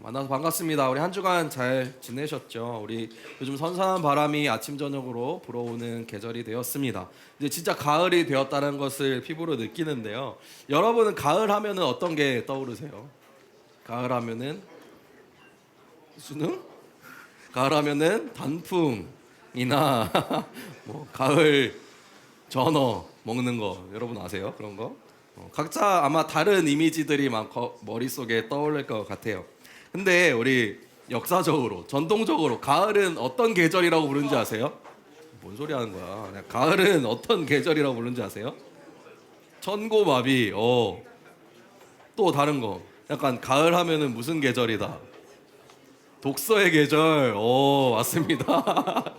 만나서 반갑습니다. 우리 한 주간 잘 지내셨죠? 우리 요즘 선선한 바람이 아침 저녁으로 불어오는 계절이 되었습니다. 이제 진짜 가을이 되었다는 것을 피부로 느끼는데요. 여러분은 가을 하면은 어떤 게 떠오르세요? 가을 하면은 수능? 가을 하면은 단풍이나 뭐 가을 전어 먹는 거 여러분 아세요? 그런 거? 각자 아마 다른 이미지들이 막 머릿속에 떠올릴 것 같아요. 근데 우리 역사적으로 전통적으로 가을은 어떤 계절이라고 부르는지 아세요? 뭔 소리 하는 거야? 가을은 어떤 계절이라고 부르는지 아세요? 천고마비. 또 다른 거. 약간 가을 하면은 무슨 계절이다. 독서의 계절. 맞습니다.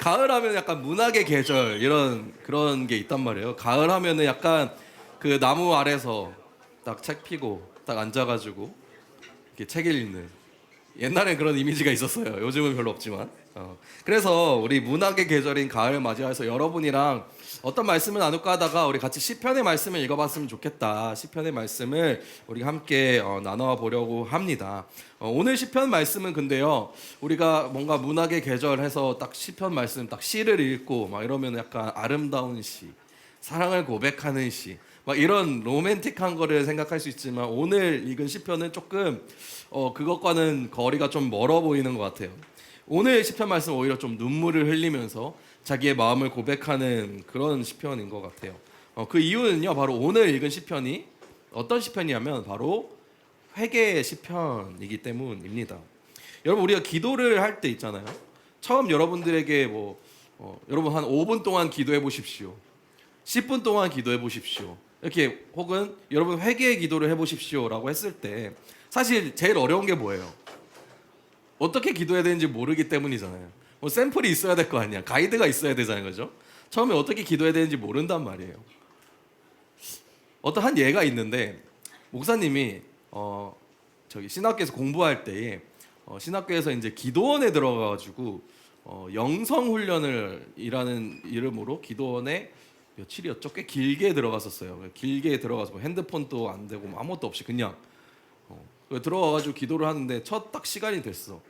가을 하면 약간 문학의 계절 이런 그런 게 있단 말이에요. 가을 하면은 약간 그 나무 아래서 딱 책 피고 딱 앉아가지고 이렇게 책을 읽는 옛날엔 그런 이미지가 있었어요. 요즘은 별로 없지만. 그래서 우리 문학의 계절인 가을 맞이해서 여러분이랑 어떤 말씀을 나눌까 하다가 우리 같이 시편의 말씀을 읽어봤으면 좋겠다. 시편의 말씀을 우리 함께 나눠 보려고 합니다. 오늘 시편 말씀은 근데요, 우리가 뭔가 문학의 계절 해서 딱 시편 말씀 딱 시를 읽고 막 이러면 약간 아름다운 시, 사랑을 고백하는 시, 막 이런 로맨틱한 거를 생각할 수 있지만 오늘 읽은 시편은 조금 그것과는 거리가 좀 멀어 보이는 것 같아요. 오늘 시편 말씀 오히려 좀 눈물을 흘리면서 자기의 마음을 고백하는 그런 시편인 것 같아요. 그 이유는요, 바로 오늘 읽은 시편이 어떤 시편이냐면 바로 회개의 시편이기 때문입니다. 여러분, 우리가 기도를 할 때 있잖아요. 처음 여러분들에게 여러분 한 5분 동안 기도해 보십시오. 10분 동안 기도해 보십시오. 이렇게 혹은 여러분 회개의 기도를 해 보십시오라고 했을 때 사실 제일 어려운 게 뭐예요? 어떻게 기도해야 되는지 모르기 때문이잖아요. 샘플이 있어야 될 거 아니야. 가이드가 있어야 되잖아요. 그죠? 처음에 어떻게 기도해야 되는지 모른단 말이에요. 어떤 한 예가 있는데 목사님이 저기 신학교에서 공부할 때에 신학교에서 이제 기도원에 들어가가지고 영성 훈련을 이라는 이름으로 기도원에 며칠이었죠? 꽤 길게 들어갔었어요. 길게 들어가서 핸드폰도 안 되고 아무것도 없이 그냥 들어가가지고 기도를 하는데 첫 딱 시간이 됐어.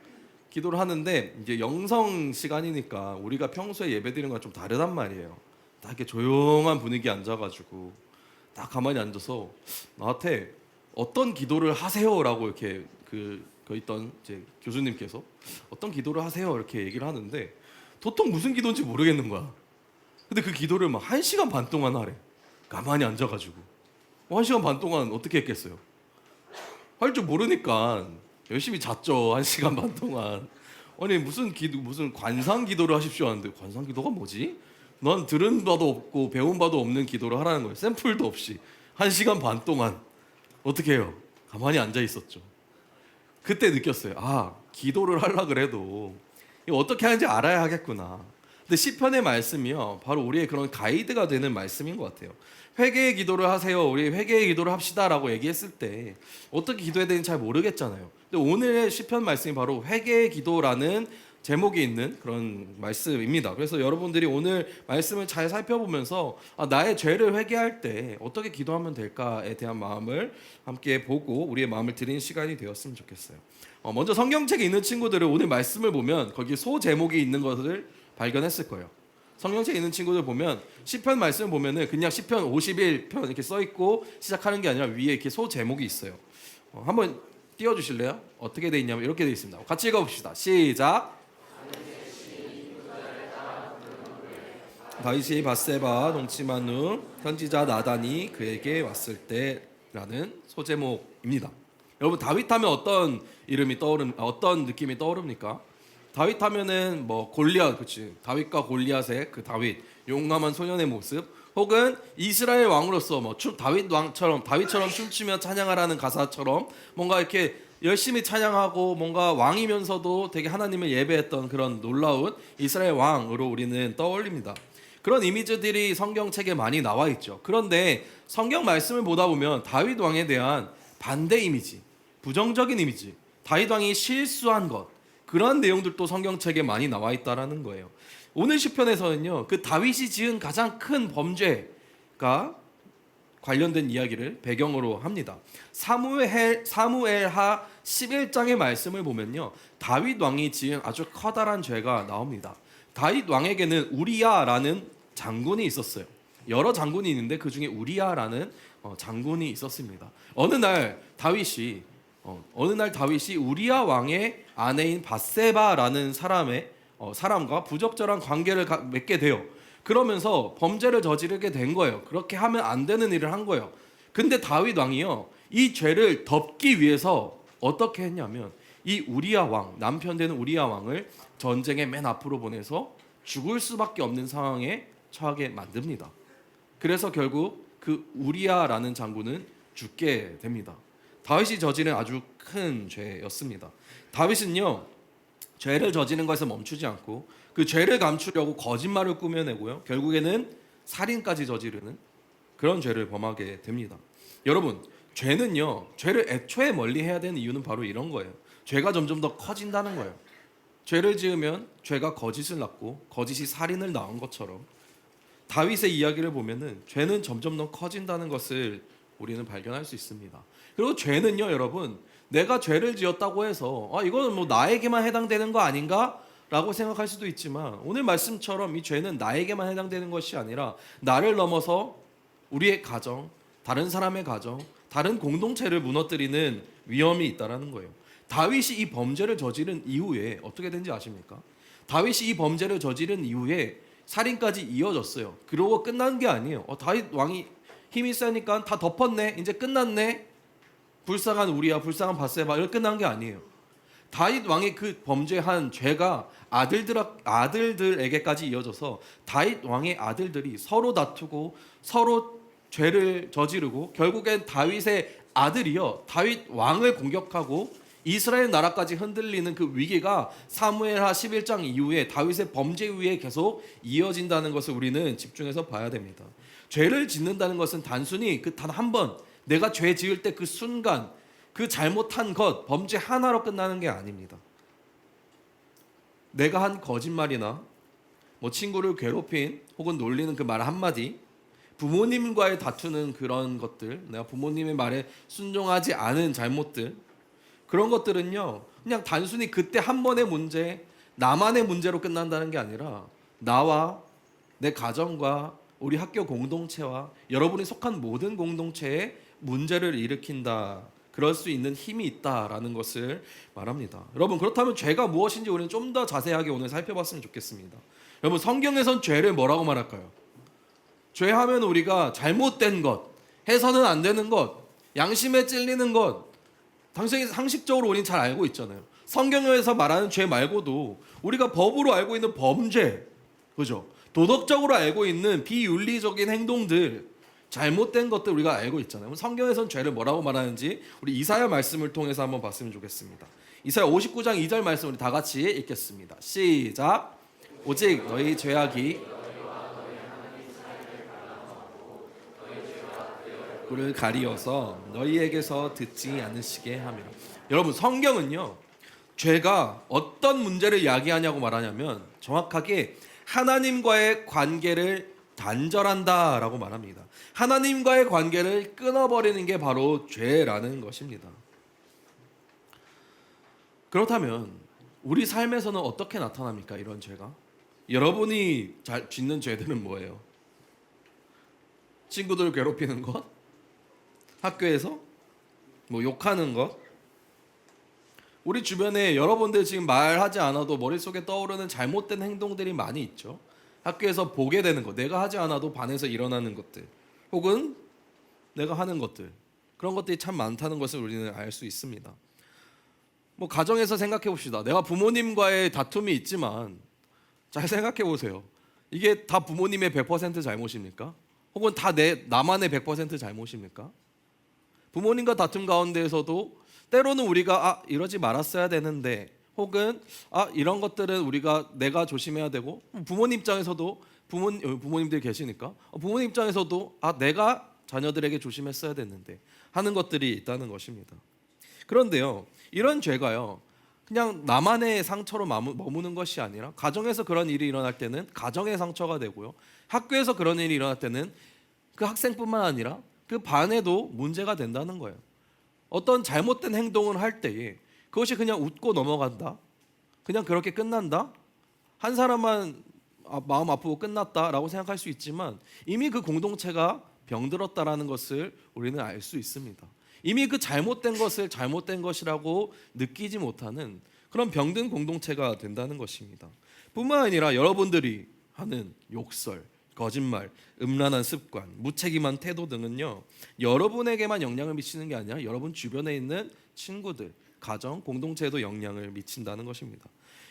기도를 하는데 이제 영성 시간이니까 우리가 평소에 예배드리는 거랑 좀 다르단 말이에요. 딱 이렇게 조용한 분위기 앉아가지고 딱 가만히 앉아서 나한테 어떤 기도를 하세요라고 이렇게 그 있던 이제 교수님께서 어떤 기도를 하세요 이렇게 얘기를 하는데 도통 무슨 기도인지 모르겠는 거야. 근데 그 기도를 막 1시간 반 동안 하래. 가만히 앉아가지고 1시간 반 동안 어떻게 했겠어요? 할 줄 모르니까 열심히 잤죠. 1시간 반 동안. 아니 무슨 관상 기도를 하십시오 하는데 관상 기도가 뭐지? 난 들은 바도 없고 배운 바도 없는 기도를 하라는 거예요. 샘플도 없이 1시간 반 동안 어떻게 해요? 가만히 앉아 있었죠. 그때 느꼈어요. 기도를 하려 그래도 이거 어떻게 하는지 알아야 하겠구나. 근데 시편의 말씀이요, 바로 우리의 그런 가이드가 되는 말씀인 것 같아요. 회개의 기도를 하세요. 우리 회개의 기도를 합시다라고 얘기했을 때 어떻게 기도해야 되는지 잘 모르겠잖아요. 근데 오늘의 시편 말씀이 바로 회개의 기도라는 제목이 있는 그런 말씀입니다. 그래서 여러분들이 오늘 말씀을 잘 살펴보면서 나의 죄를 회개할 때 어떻게 기도하면 될까에 대한 마음을 함께 보고 우리의 마음을 드리는 시간이 되었으면 좋겠어요. 먼저 성경책에 있는 친구들은 오늘 말씀을 보면 거기 소 제목이 있는 것을 발견했을 거예요. 성경책에 있는 친구들 보면 시편 말씀을 보면은 그냥 시편 51편 이렇게 써 있고 시작하는 게 아니라 위에 이렇게 소 제목이 있어요. 한번 띄워주실래요? 어떻게 돼 있냐면 이렇게 돼 있습니다. 같이 읽어봅시다. 시작. 다윗이 밧세바 동침한 후 선지자 나단이 그에게 왔을 때라는 소제목입니다. 여러분, 다윗 하면 어떤 어떤 느낌이 떠오릅니까? 다윗 하면은 골리앗, 그렇지? 다윗과 골리앗의 그 다윗, 용감한 소년의 모습, 혹은 이스라엘 왕으로서 다윗 왕처럼 다윗처럼 춤추며 찬양하라는 가사처럼 뭔가 이렇게 열심히 찬양하고 뭔가 왕이면서도 되게 하나님을 예배했던 그런 놀라운 이스라엘 왕으로 우리는 떠올립니다. 그런 이미지들이 성경책에 많이 나와 있죠. 그런데 성경 말씀을 보다 보면 다윗 왕에 대한 반대 이미지, 부정적인 이미지, 다윗 왕이 실수한 것, 그런 내용들도 성경책에 많이 나와 있다라는 거예요. 오늘 시편에서는요, 그 다윗이 지은 가장 큰 범죄가 관련된 이야기를 배경으로 합니다. 사무엘하 11장의 말씀을 보면요, 다윗 왕이 지은 아주 커다란 죄가 나옵니다. 다윗 왕에게는 우리야라는 장군이 있었어요. 여러 장군이 있는데 그 중에 우리야라는 장군이 있었습니다. 어느 날 다윗이 우리야 왕의 아내인 밧세바라는 사람과 부적절한 관계를 맺게 돼요. 그러면서 범죄를 저지르게 된 거예요. 그렇게 하면 안 되는 일을 한 거예요. 근데 다윗 왕이요, 이 죄를 덮기 위해서 어떻게 했냐면 이 우리야 왕, 남편 되는 우리야 왕을 전쟁의 맨 앞으로 보내서 죽을 수밖에 없는 상황에 처하게 만듭니다. 그래서 결국 그 우리야라는 장군은 죽게 됩니다. 다윗이 저지른 아주 큰 죄였습니다. 다윗은요, 죄를 저지른 것에서 멈추지 않고 그 죄를 감추려고 거짓말을 꾸며내고요, 결국에는 살인까지 저지르는 그런 죄를 범하게 됩니다. 여러분, 죄를 애초에 멀리해야 되는 이유는 바로 이런 거예요. 죄가 점점 더 커진다는 거예요. 죄를 지으면 죄가 거짓을 낳고 거짓이 살인을 낳은 것처럼 다윗의 이야기를 보면은 죄는 점점 더 커진다는 것을 우리는 발견할 수 있습니다. 그리고 죄는요, 여러분, 내가 죄를 지었다고 해서 이거는 뭐 나에게만 해당되는 거 아닌가? 라고 생각할 수도 있지만, 오늘 말씀처럼 이 죄는 나에게만 해당되는 것이 아니라 나를 넘어서 우리의 가정, 다른 사람의 가정, 다른 공동체를 무너뜨리는 위험이 있다는 거예요. 다윗이 이 범죄를 저지른 이후에 어떻게 된지 아십니까? 다윗이 이 범죄를 저지른 이후에 살인까지 이어졌어요. 그러고 끝난 게 아니에요. 다윗 왕이 힘이 세니까 다 덮었네, 이제 끝났네, 불쌍한 우리야, 불쌍한 밧세바, 이렇게 끝난 게 아니에요. 다윗 왕이 그 범죄한 죄가 아들들에게까지 이어져서 다윗 왕의 아들들이 서로 다투고 서로 죄를 저지르고 결국엔 다윗의 아들이요, 다윗 왕을 공격하고 이스라엘 나라까지 흔들리는 그 위기가 사무엘하 11장 이후에 다윗의 범죄 이후에 계속 이어진다는 것을 우리는 집중해서 봐야 됩니다. 죄를 짓는다는 것은 단순히 그 단 한 번, 내가 죄 지을 때 그 순간 그 잘못한 것, 범죄 하나로 끝나는 게 아닙니다. 내가 한 거짓말이나 뭐 친구를 괴롭힌 혹은 놀리는 그 말 한마디, 부모님과의 다투는 그런 것들, 내가 부모님의 말에 순종하지 않은 잘못들, 그런 것들은요, 그냥 단순히 그때 한 번의 문제, 나만의 문제로 끝난다는 게 아니라 나와 내 가정과 우리 학교 공동체와 여러분이 속한 모든 공동체에 문제를 일으킨다, 그럴 수 있는 힘이 있다라는 것을 말합니다. 여러분, 그렇다면 죄가 무엇인지 우리는 좀 더 자세하게 오늘 살펴봤으면 좋겠습니다. 여러분, 성경에선 죄를 뭐라고 말할까요? 죄하면 우리가 잘못된 것, 해서는 안 되는 것, 양심에 찔리는 것, 당연히 상식적으로 우리는 잘 알고 있잖아요. 성경에서 말하는 죄 말고도 우리가 법으로 알고 있는 범죄, 그죠? 도덕적으로 알고 있는 비윤리적인 행동들, 잘못된 것들 우리가 알고 있잖아요. 성경에서는 죄를 뭐라고 말하는지 우리 이사야 말씀을 통해서 한번 봤으면 좋겠습니다. 이사야 59장 2절 말씀 우리 다 같이 읽겠습니다. 시작. 오직 너희 죄악이 를 가리어서 너희에게서 듣지 않으시게 함이라. 여러분, 성경은요, 죄가 어떤 문제를 야기하냐고 말하냐면 정확하게 하나님과의 관계를 단절한다라고 말합니다. 하나님과의 관계를 끊어버리는 게 바로 죄라는 것입니다. 그렇다면 우리 삶에서는 어떻게 나타납니까, 이런 죄가? 여러분이 짓는 죄들은 뭐예요? 친구들 괴롭히는 것? 학교에서 뭐 욕하는 것? 우리 주변에 여러분들 지금 말하지 않아도 머릿속에 떠오르는 잘못된 행동들이 많이 있죠. 학교에서 보게 되는 것, 내가 하지 않아도 반에서 일어나는 것들, 혹은 내가 하는 것들, 그런 것들이 참 많다는 것을 우리는 알 수 있습니다. 뭐 가정에서 생각해 봅시다. 내가 부모님과의 다툼이 있지만 잘 생각해 보세요. 이게 다 부모님의 100% 잘못입니까? 혹은 다 나만의 100% 잘못입니까? 부모님과 다툼 가운데에서도 때로는 우리가 이러지 말았어야 되는데, 혹은 이런 것들은 내가 조심해야 되고, 부모님 입장에서도 부모님들 계시니까 부모님 입장에서도 내가 자녀들에게 조심했어야 됐는데 하는 것들이 있다는 것입니다. 그런데요, 이런 죄가요, 그냥 나만의 상처로 머무는 것이 아니라 가정에서 그런 일이 일어날 때는 가정의 상처가 되고요, 학교에서 그런 일이 일어날 때는 그 학생뿐만 아니라 그 반에도 문제가 된다는 거예요. 어떤 잘못된 행동을 할 때에 그것이 그냥 웃고 넘어간다, 그냥 그렇게 끝난다, 한 사람만 마음 아프고 끝났다라고 생각할 수 있지만 이미 그 공동체가 병들었다라는 것을 우리는 알 수 있습니다. 이미 그 잘못된 것을 잘못된 것이라고 느끼지 못하는 그런 병든 공동체가 된다는 것입니다. 뿐만 아니라 여러분들이 하는 욕설, 거짓말, 음란한 습관, 무책임한 태도 등은요, 여러분에게만 영향을 미치는 게 아니라 여러분 주변에 있는 친구들, 가정, 공동체에도 영향을 미친다는 것입니다.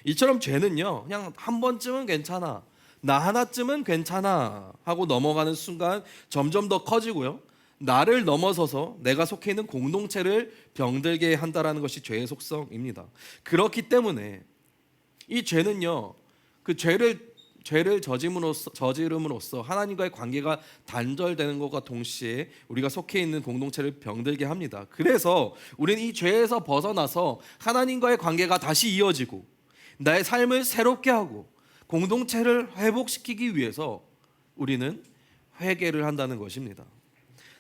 이처럼 죄는요, 그냥 한 번쯤은 괜찮아, 나 하나쯤은 괜찮아 하고 넘어가는 순간 점점 더 커지고요, 나를 넘어서서 내가 속해 있는 공동체를 병들게 한다라는 것이 죄의 속성입니다. 그렇기 때문에 이 죄는요, 그 죄를 저지름으로써 하나님과의 관계가 단절되는 것과 동시에 우리가 속해 있는 공동체를 병들게 합니다. 그래서 우리는 이 죄에서 벗어나서 하나님과의 관계가 다시 이어지고 나의 삶을 새롭게 하고 공동체를 회복시키기 위해서 우리는 회개를 한다는 것입니다.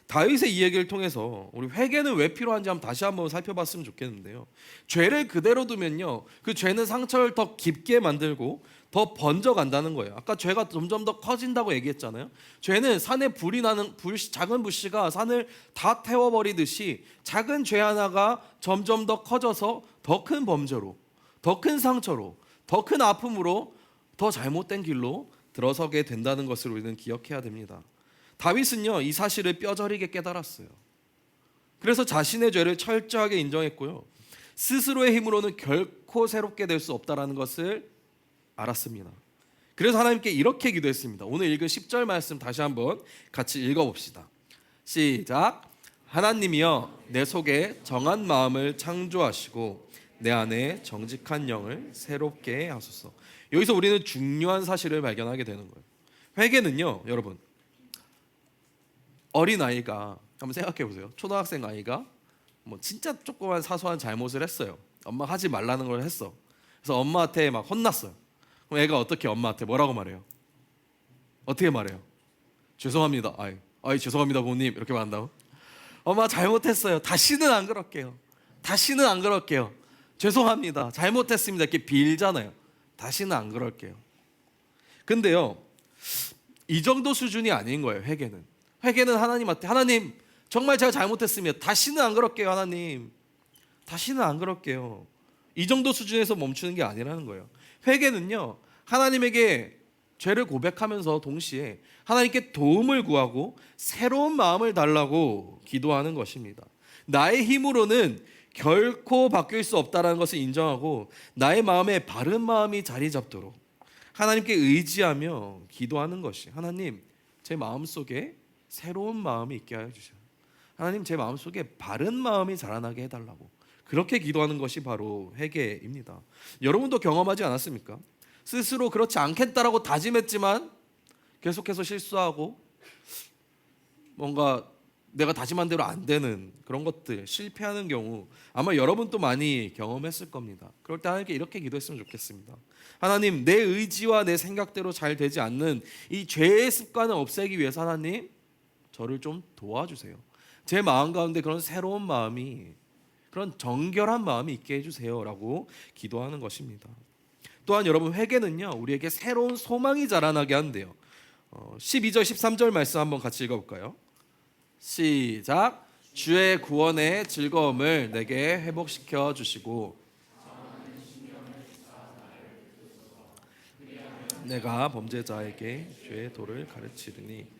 다윗의 이 얘기를 통해서 우리 회개는 왜 필요한지 다시 한번 살펴봤으면 좋겠는데요. 죄를 그대로 두면요, 그 죄는 상처를 더 깊게 만들고 더 번져간다는 거예요. 아까 죄가 점점 더 커진다고 얘기했잖아요. 죄는 산에 불이 나는 작은 불씨가 산을 다 태워버리듯이 작은 죄 하나가 점점 더 커져서 더 큰 범죄로, 더 큰 상처로, 더 큰 아픔으로 더 잘못된 길로 들어서게 된다는 것을 우리는 기억해야 됩니다. 다윗은요, 이 사실을 뼈저리게 깨달았어요. 그래서 자신의 죄를 철저하게 인정했고요, 스스로의 힘으로는 결코 새롭게 될 수 없다라는 것을 알았습니다. 그래서 하나님께 이렇게 기도했습니다. 오늘 읽은 10절 말씀 다시 한번 같이 읽어봅시다. 시작. 하나님이여, 내 속에 정한 마음을 창조하시고 내 안에 정직한 영을 새롭게 하소서. 여기서 우리는 중요한 사실을 발견하게 되는 거예요. 회개는요, 여러분, 어린 아이가, 한번 생각해 보세요. 초등학생 아이가 뭐 진짜 조그만 사소한 잘못을 했어요. 엄마가 하지 말라는 걸 했어. 그래서 엄마한테 막 혼났어요. 그럼 애가 어떻게 엄마한테 뭐라고 말해요? 어떻게 말해요? 죄송합니다. 아이 죄송합니다 부모님, 이렇게 말한다고? 엄마 잘못했어요. 다시는 안 그럴게요. 다시는 안 그럴게요. 죄송합니다. 잘못했습니다. 이렇게 빌잖아요. 다시는 안 그럴게요. 근데요, 이 정도 수준이 아닌 거예요. 회개는 하나님한테, 하나님 정말 제가 잘못했습니다. 다시는 안 그럴게요. 하나님 다시는 안 그럴게요. 이 정도 수준에서 멈추는 게 아니라는 거예요. 회개는요, 하나님에게 죄를 고백하면서 동시에 하나님께 도움을 구하고 새로운 마음을 달라고 기도하는 것입니다. 나의 힘으로는 결코 바뀔 수 없다는 것을 인정하고 나의 마음에 바른 마음이 자리 잡도록 하나님께 의지하며 기도하는 것이, 하나님 제 마음속에 새로운 마음이 있게 하여 주세요. 하나님 제 마음속에 바른 마음이 자라나게 해달라고, 그렇게 기도하는 것이 바로 회개입니다. 여러분도 경험하지 않았습니까? 스스로 그렇지 않겠다라고 다짐했지만 계속해서 실수하고 뭔가 내가 다짐한 대로 안 되는 그런 것들, 실패하는 경우 아마 여러분도 많이 경험했을 겁니다. 그럴 때 하나님께 이렇게 기도했으면 좋겠습니다. 하나님, 내 의지와 내 생각대로 잘 되지 않는 이 죄의 습관을 없애기 위해서 하나님 저를 좀 도와주세요. 제 마음 가운데 그런 새로운 마음이, 그런 정결한 마음이 있게 해주세요 라고 기도하는 것입니다. 또한 여러분, 회개는요 우리에게 새로운 소망이 자라나게 한대요. 12절 13절 말씀 한번 같이 읽어볼까요? 시작. 주의 구원의 즐거움을 내게 회복시켜 주시고 내가 범죄자에게 죄의 도를 가르치리니.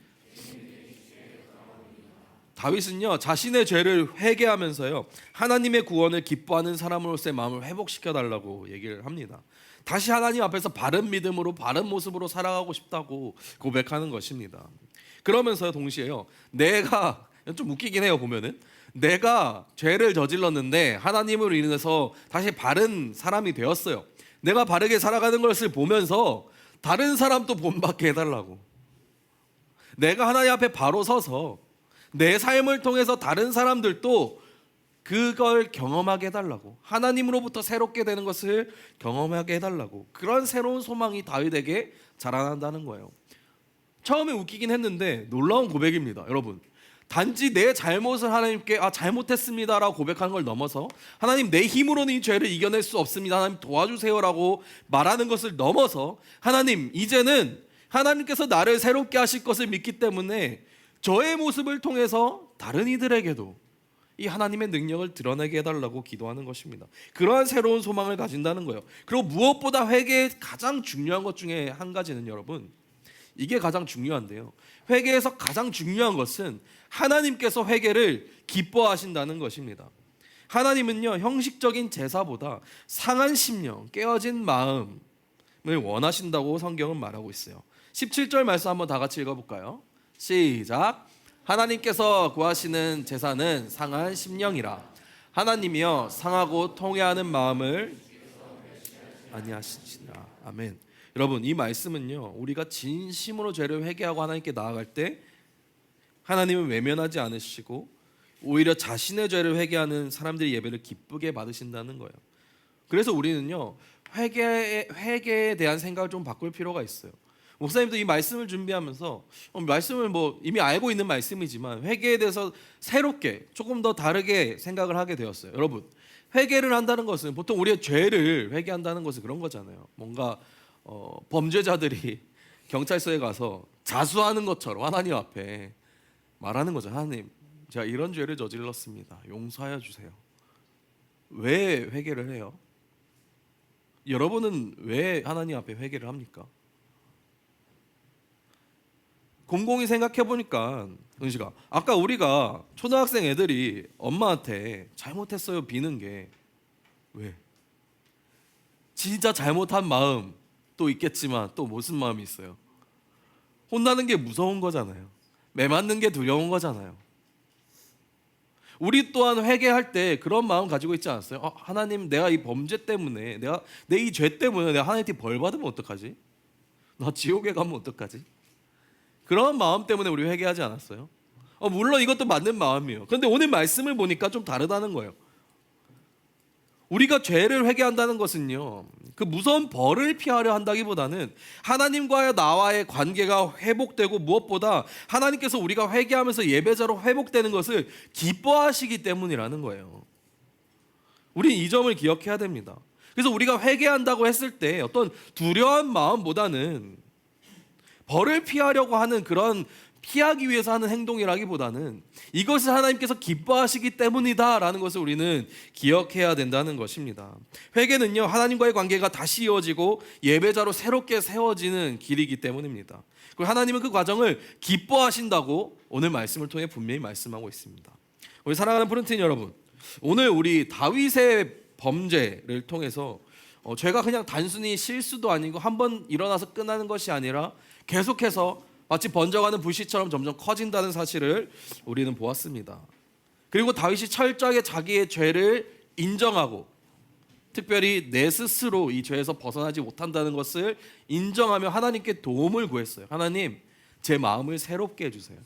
다윗은요 자신의 죄를 회개하면서요 하나님의 구원을 기뻐하는 사람으로서의 마음을 회복시켜 달라고 얘기를 합니다. 다시 하나님 앞에서 바른 믿음으로 바른 모습으로 살아가고 싶다고 고백하는 것입니다. 그러면서 동시에요, 내가 좀 웃기긴 해요. 보면은 내가 죄를 저질렀는데 하나님으로 인해서 다시 바른 사람이 되었어요. 내가 바르게 살아가는 것을 보면서 다른 사람도 본받게 해달라고, 내가 하나님 앞에 바로 서서 내 삶을 통해서 다른 사람들도 그걸 경험하게 해달라고, 하나님으로부터 새롭게 되는 것을 경험하게 해달라고, 그런 새로운 소망이 다윗에게 자라난다는 거예요. 처음에 웃기긴 했는데 놀라운 고백입니다. 여러분, 단지 내 잘못을 하나님께 잘못했습니다라고 고백하는 걸 넘어서 하나님 내 힘으로는 이 죄를 이겨낼 수 없습니다. 하나님 도와주세요라고 말하는 것을 넘어서 하나님 이제는 하나님께서 나를 새롭게 하실 것을 믿기 때문에 저의 모습을 통해서 다른 이들에게도 이 하나님의 능력을 드러내게 해달라고 기도하는 것입니다. 그러한 새로운 소망을 가진다는 거예요. 그리고 무엇보다 회개의 가장 중요한 것 중에 한 가지는 여러분, 이게 가장 중요한데요, 회개에서 가장 중요한 것은 하나님께서 회개를 기뻐하신다는 것입니다. 하나님은요, 형식적인 제사보다 상한 심령, 깨어진 마음을 원하신다고 성경은 말하고 있어요. 17절 말씀 한번 다 같이 읽어볼까요? 시작. 하나님께서 구하시는 제사는 상한 심령이라. 하나님이여 상하고 통회하는 마음을 아니하시니라. 아멘. 여러분, 이 말씀은요, 우리가 진심으로 죄를 회개하고 하나님께 나아갈 때 하나님은 외면하지 않으시고 오히려 자신의 죄를 회개하는 사람들의 예배를 기쁘게 받으신다는 거예요. 그래서 우리는요, 회개에 대한 생각을 좀 바꿀 필요가 있어요. 목사님도 이 말씀을 준비하면서 말씀을 이미 알고 있는 말씀이지만 회개에 대해서 새롭게 조금 더 다르게 생각을 하게 되었어요. 여러분, 회개를 한다는 것은 보통 우리의 죄를 회개한다는 것은 그런 거잖아요. 뭔가 범죄자들이 경찰서에 가서 자수하는 것처럼 하나님 앞에 말하는 거죠. 하나님, 제가 이런 죄를 저질렀습니다. 용서하여 주세요. 왜 회개를 해요? 여러분은 왜 하나님 앞에 회개를 합니까? 곰곰이 생각해 보니까 은식아, 아까 우리가 초등학생 애들이 엄마한테 잘못했어요 비는 게 왜? 진짜 잘못한 마음 또 있겠지만 또 무슨 마음이 있어요? 혼나는 게 무서운 거잖아요. 매 맞는 게 두려운 거잖아요. 우리 또한 회개할 때 그런 마음 가지고 있지 않았어요? 하나님, 내가 이 범죄 때문에, 내가 내 이 죄 때문에 내가 하나님께 벌 받으면 어떡하지? 나 지옥에 가면 어떡하지? 그런 마음 때문에 우리 회개하지 않았어요? 물론 이것도 맞는 마음이에요. 그런데 오늘 말씀을 보니까 좀 다르다는 거예요. 우리가 죄를 회개한다는 것은요, 그 무서운 벌을 피하려 한다기보다는 하나님과의 나와의 관계가 회복되고 무엇보다 하나님께서 우리가 회개하면서 예배자로 회복되는 것을 기뻐하시기 때문이라는 거예요. 우리는 이 점을 기억해야 됩니다. 그래서 우리가 회개한다고 했을 때 어떤 두려운 마음보다는 벌을 피하려고 하는 그런 피하기 위해서 하는 행동이라기보다는 이것을 하나님께서 기뻐하시기 때문이다라는 것을 우리는 기억해야 된다는 것입니다. 회개는요, 하나님과의 관계가 다시 이어지고 예배자로 새롭게 세워지는 길이기 때문입니다. 그리고 하나님은 그 과정을 기뻐하신다고 오늘 말씀을 통해 분명히 말씀하고 있습니다. 우리 사랑하는 프린트인 여러분, 오늘 우리 다윗의 범죄를 통해서 죄가 그냥 단순히 실수도 아니고 한번 일어나서 끝나는 것이 아니라 계속해서 마치 번져가는 불씨처럼 점점 커진다는 사실을 우리는 보았습니다. 그리고 다윗이 철저하게 자기의 죄를 인정하고 특별히 내 스스로 이 죄에서 벗어나지 못한다는 것을 인정하며 하나님께 도움을 구했어요. 하나님, 제 마음을 새롭게 해주세요.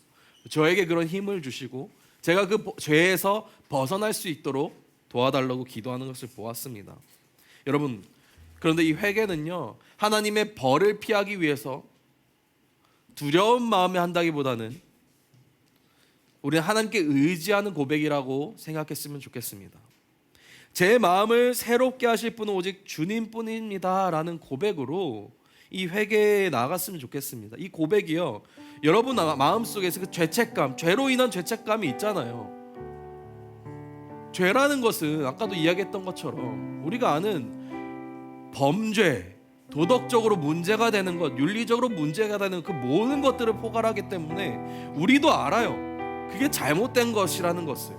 저에게 그런 힘을 주시고 제가 그 죄에서 벗어날 수 있도록 도와달라고 기도하는 것을 보았습니다. 여러분, 그런데 이 회개는요, 하나님의 벌을 피하기 위해서 두려운 마음에 한다기보다는 우리는 하나님께 의지하는 고백이라고 생각했으면 좋겠습니다. 제 마음을 새롭게 하실 분은 오직 주님뿐입니다 라는 고백으로 이 회개에 나아갔으면 좋겠습니다. 이 고백이요, 여러분 마음속에서 그 죄책감, 죄로 인한 죄책감이 있잖아요. 죄라는 것은 아까도 이야기했던 것처럼 우리가 아는 범죄, 도덕적으로 문제가 되는 것, 윤리적으로 문제가 되는 그 모든 것들을 포괄하기 때문에 우리도 알아요. 그게 잘못된 것이라는 것을.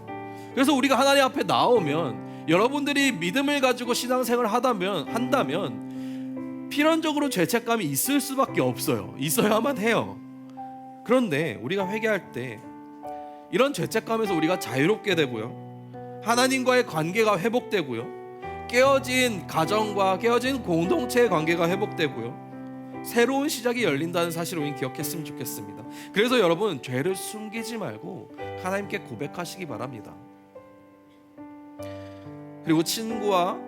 그래서 우리가 하나님 앞에 나오면, 여러분들이 믿음을 가지고 신앙생활을 한다면 필연적으로 죄책감이 있을 수밖에 없어요. 있어야만 해요. 그런데 우리가 회개할 때 이런 죄책감에서 우리가 자유롭게 되고요, 하나님과의 관계가 회복되고요, 깨어진 가정과 깨어진 공동체의 관계가 회복되고요, 새로운 시작이 열린다는 사실을 우리는 기억했으면 좋겠습니다. 그래서 여러분, 죄를 숨기지 말고 하나님께 고백하시기 바랍니다. 그리고 친구와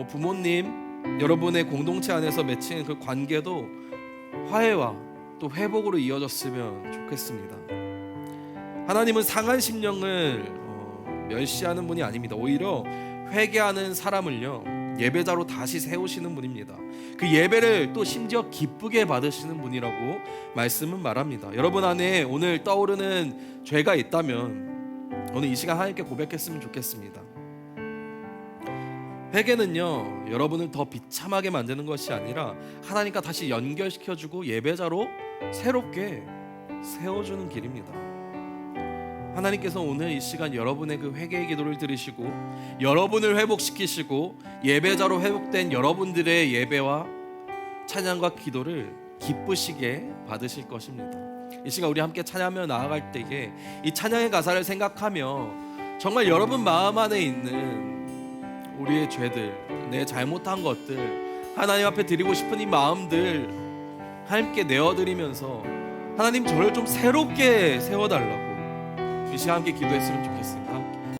부모님, 여러분의 공동체 안에서 맺힌 그 관계도 화해와 또 회복으로 이어졌으면 좋겠습니다. 하나님은 상한 심령을 멸시하는 분이 아닙니다. 오히려 회개하는 사람을요 예배자로 다시 세우시는 분입니다. 그 예배를 또 심지어 기쁘게 받으시는 분이라고 말씀은 말합니다. 여러분 안에 오늘 떠오르는 죄가 있다면 오늘 이 시간 하나님께 고백했으면 좋겠습니다. 회개는요 여러분을 더 비참하게 만드는 것이 아니라 하나님과 다시 연결시켜주고 예배자로 새롭게 세워주는 길입니다. 하나님께서 오늘 이 시간 여러분의 그 회개의 기도를 들으시고 여러분을 회복시키시고 예배자로 회복된 여러분들의 예배와 찬양과 기도를 기쁘시게 받으실 것입니다. 이 시간 우리 함께 찬양하며 나아갈 때에 이 찬양의 가사를 생각하며 정말 여러분 마음 안에 있는 우리의 죄들, 내 잘못한 것들 하나님 앞에 드리고 싶은 이 마음들 하나님께 내어드리면서 하나님 저를 좀 새롭게 세워달라고 이 시간 함께 기도했으면 좋겠습니다.